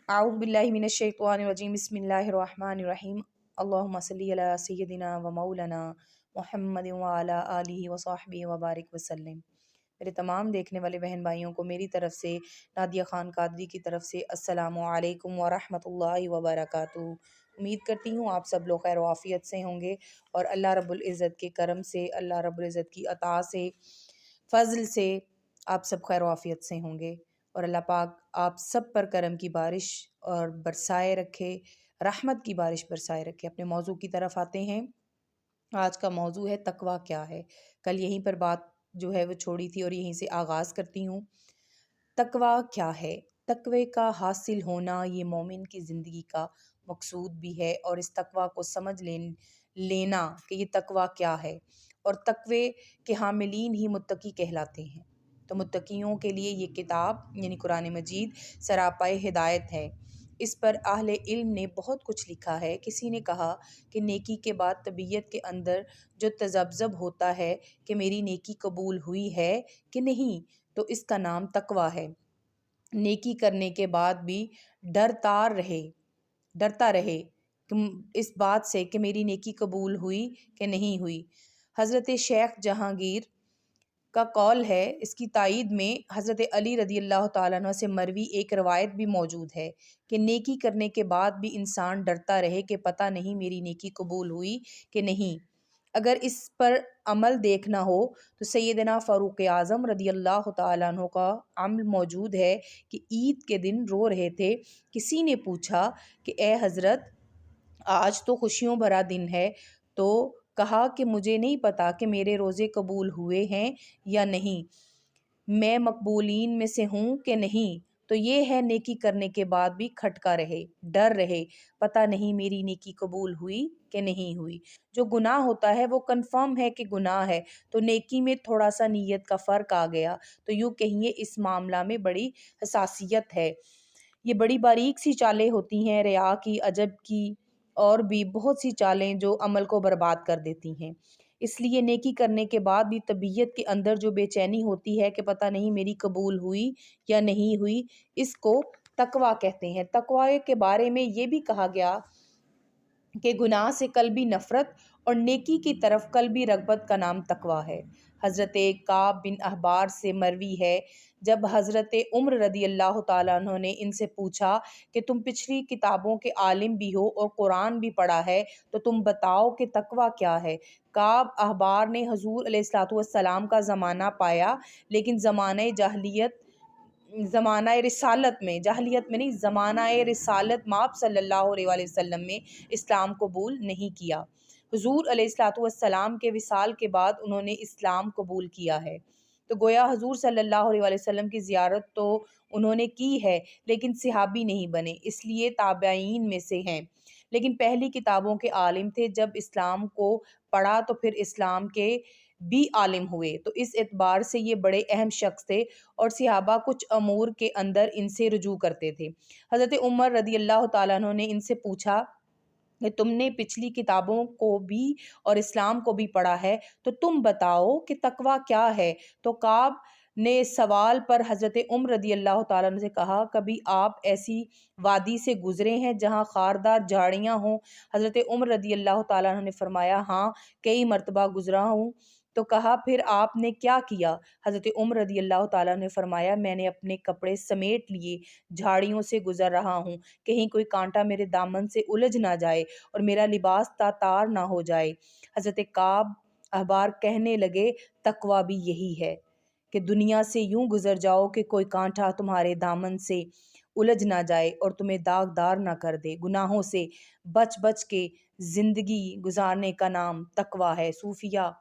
अऊज़ु बिल्लाहि मिनश शैतानिर रजीम बिस्मिल्लाहिर रहमानिर रहीम अल्लाहुम्मा सल्ली अला सय्यदिना व मौलाना मुहम्मद व अला आलिहि व सहबिहि व बारिक वसल्लम। मेरे तमाम देखने वाले बहन भाइयों को मेरी तरफ से, नादिया खान कादरी की तरफ से अस्सलामु अलैकुम व रहमतुल्लाहि व बरकातुहू। उम्मीद करती हूँ आप सब लोग खैर वाफ़ियत से होंगे और अल्लाह रब्बुल इज़्ज़त के करम से, अल्लाह रब्बुल इज़्ज़त की अता से, फ़ज़ल से आप सब खैर वाफ़ियत से होंगे और अल्लाह पाक आप सब पर करम की बारिश और बरसाए रखे, रहमत की बारिश बरसाए रखे। अपने मौजू की तरफ आते हैं। आज का मौजू है तकवा क्या है। कल यहीं पर बात जो है वो छोड़ी थी और यहीं से आगाज़ करती हूँ। तकवा क्या है? तकवे का हासिल होना ये मोमिन की ज़िंदगी का मकसूद भी है और इस तकवा को समझ लेना कि ये तकवा क्या है और तकवे के हामिलीन ही मुत्तकी कहलाते हैं। तो मुत्तकियों के लिए ये किताब यानी कुरान मजीद सरापाए हिदायत है। इस पर अहले इल्म ने बहुत कुछ लिखा है। किसी ने कहा कि नेकी के बाद तबीयत के अंदर जो तज़ब्ज़ब होता है कि मेरी नेकी कबूल हुई है कि नहीं, तो इसका नाम तकवा है। नेकी करने के बाद भी डरता रहे इस बात से कि मेरी नेकी कबूल हुई कि नहीं हुई। हज़रत शेख जहांगीर का कौल है। इसकी तायीद में हज़रत अली रदी अल्लाह ताला अन्हु से मरवी एक रवायत भी मौजूद है कि नेकी करने के बाद भी इंसान डरता रहे कि पता नहीं मेरी नेकी कबूल हुई कि नहीं। अगर इस पर अमल देखना हो तो सैयदना फ़ारूक आज़म रदी अल्लाह ताला अन्हु का अमल मौजूद है कि ईद के दिन रो रहे थे। किसी ने पूछा कि ए हज़रत, आज तो खुशियों भरा दिन है, तो कहा कि मुझे नहीं पता कि मेरे रोज़े कबूल हुए हैं या नहीं, मैं मकबूलीन में से हूँ कि नहीं। तो ये है नेकी करने के बाद भी खटका रहे, डर रहे, पता नहीं मेरी नेकी कबूल हुई कि नहीं हुई। जो गुनाह होता है वो कंफर्म है कि गुनाह है, तो नेकी में थोड़ा सा नीयत का फ़र्क आ गया, तो यूँ कहिए इस मामला में बड़ी हसासियत है। ये बड़ी बारीक सी चालें होती हैं रिया की, अजब की और भी बहुत सी चालें जो अमल को बर्बाद कर देती हैं। इसलिए नेकी करने के बाद भी तबीयत के अंदर जो बेचैनी होती है कि पता नहीं मेरी कबूल हुई या नहीं हुई, इसको तकवा कहते हैं। तकवा के बारे में ये भी कहा गया कि गुनाह से कल्बी नफ़रत और नेकी की तरफ कल्बी रग़बत का नाम तकवा है। हज़रत काब बिन अहबार से मरवी है, जब हज़रत उम्र रदी अल्लाह ताला अन्हु ने इनसे पूछा कि तुम पिछली किताबों के आलिम भी हो और कुरान भी पढ़ा है, तो तुम बताओ कि तकवा क्या है। काब अहबार ने हुज़ूर अलैहिस्सलातु वस्सलाम का ज़माना पाया, लेकिन ज़माना रिसालत में, जाहलियत में नहीं, ज़माना रिसालत में आप सल्लल्लाहु अलैहि वसल्लम में इस्लाम कबूल नहीं किया। हुज़ूर अलैहिस्सलातु वस्सलाम के विसाल के बाद उन्होंने इस्लाम कबूल किया है। तो गोया हुज़ूर सल्लल्लाहु अलैहि वसल्लम की ज़ियारत तो उन्होंने की है, लेकिन सहाबी नहीं बने, इसलिए ताबईन में से हैं। लेकिन पहली किताबों के आलिम थे। जब इस्लाम को पढ़ा तो फिर इस्लाम के भी आलिम हुए, तो इस एतबार से ये बड़े अहम शख्स थे और सहाबा कुछ अमूर के अंदर इनसे रुजू करते थे। हज़रत उमर रदी अल्लाह ताला अन्हु ने इनसे पूछा कि तुमने पिछली किताबों को भी और इस्लाम को भी पढ़ा है, तो तुम बताओ कि तकवा क्या है। तो काब ने सवाल पर हज़रत उमर रदी अल्लाह ताला अन्हु से कहा, कभी आप ऐसी वादी से गुजरे हैं जहाँ खारदार झाड़ियाँ हों? हज़रत उमर रदी अल्लाह ताला अन्हु ने फरमाया, हाँ, कई मरतबा गुजरा हूँ। तो कहा, फिर आपने क्या किया? हज़रत उमर रदी अल्लाह ताला अन्हु ने फरमाया, मैंने अपने कपड़े समेट लिए, झाड़ियों से गुजर रहा हूँ, कहीं कोई कांटा मेरे दामन से उलझ ना जाए और मेरा लिबास तार ना हो जाए। हज़रत काब अहबार कहने लगे, तकवा भी यही है कि दुनिया से यूं गुजर जाओ कि कोई कांटा तुम्हारे दामन से उलझ ना जाए और तुम्हें दागदार ना कर दे। गुनाहों से बच बच के जिंदगी गुजारने का नाम तकवा है। सूफिया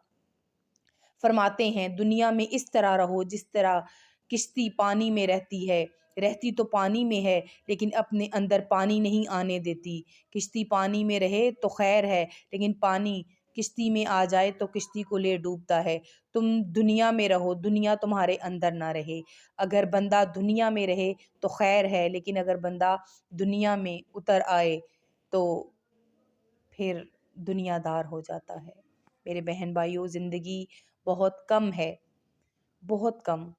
फरमाते हैं, दुनिया में इस तरह रहो जिस तरह किश्ती पानी में रहती तो पानी में है, लेकिन अपने अंदर पानी नहीं आने देती। किश्ती पानी में रहे तो खैर है, लेकिन पानी किश्ती में आ जाए तो किश्ती को ले डूबता है। तुम दुनिया में रहो, दुनिया तुम्हारे अंदर ना रहे। अगर बंदा दुनिया में रहे तो खैर है, लेकिन अगर बंदा दुनिया में उतर आए तो फिर दुनियादार हो जाता है। मेरे बहन भाइयों, ज़िंदगी बहुत कम है, बहुत कम।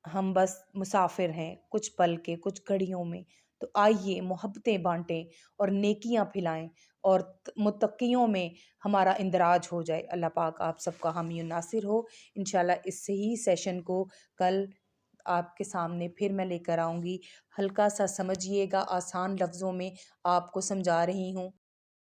हम बस मुसाफिर हैं कुछ पल के, कुछ घड़ियों में। तो تو آئیے محبتیں بانٹیں اور نیکیاں پھیلائیں اور متقیوں میں ہمارا اندراج ہو جائے۔ اللہ پاک آپ سب کا حامی و ناصر ہو۔ انشاءاللہ اس صحیح سیشن کو کل آپ کے سامنے پھر میں لے کر آؤں گی۔ ہلکا سا سمجھیے گا، آسان لفظوں میں آپ کو سمجھا رہی ہوں۔